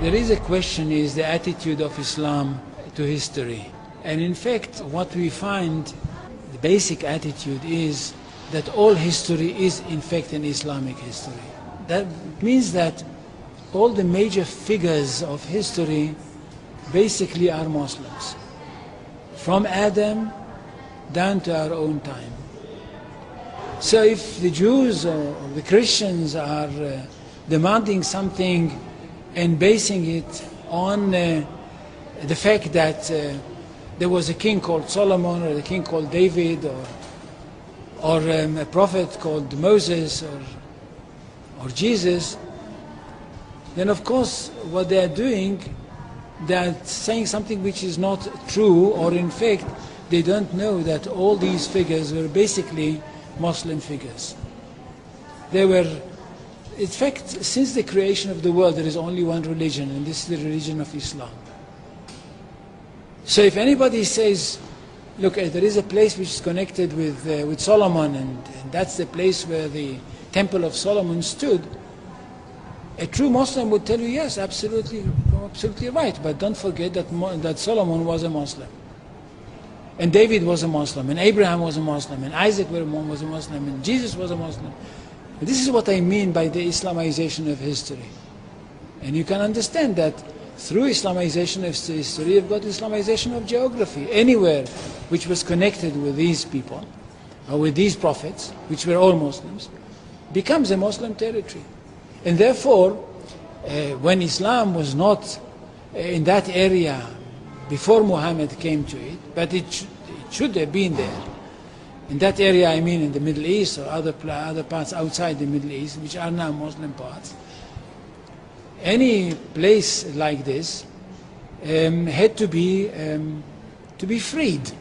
There is a question, is the attitude of Islam to history. And in fact, what we find, the basic attitude is that all history is in fact an Islamic history. That means that all the major figures of history basically are Muslims. From Adam down to our own time. So if the Jews or the Christians are demanding something and basing it on the fact that there was a king called Solomon, or a king called David, or a prophet called Moses, or Jesus, then of course what they are doing, they are saying something which is not true, or in fact they don't know that all these figures were basically Muslim figures. They were, in fact, since the creation of the world there is only one religion, and this is the religion of Islam. So if anybody says, look, there is a place which is connected with Solomon, and that's the place where the Temple of Solomon stood, a true Muslim would tell you, yes, absolutely right, but don't forget that Solomon was a Muslim. And David was a Muslim, and Abraham was a Muslim, and Isaac was a Muslim, and Jesus was a Muslim. And this is what I mean by the Islamization of history. And you can understand that through Islamization of history, you've got Islamization of geography. Anywhere which was connected with these people, or with these prophets, which were all Muslims, becomes a Muslim territory. And therefore, when Islam was not in that area before Muhammad came to it, but it should have been there. In that area, I mean in the Middle East or other parts outside the Middle East, which are now Muslim parts. Any place like this had to be freed,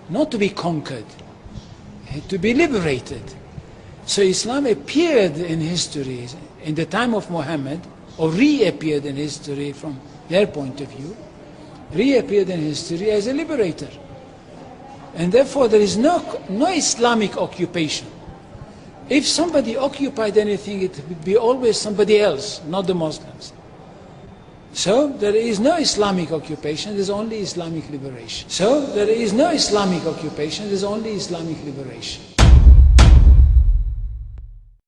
not to be conquered, had to be liberated. So Islam appeared in history in the time of Muhammad, or reappeared in history from their point of view, reappeared in history as a liberator. And therefore there is no Islamic occupation. If somebody occupied anything, it would be always somebody else, not the Muslims. So there is no Islamic occupation, there is only Islamic liberation. So there is no Islamic occupation, there is only Islamic liberation.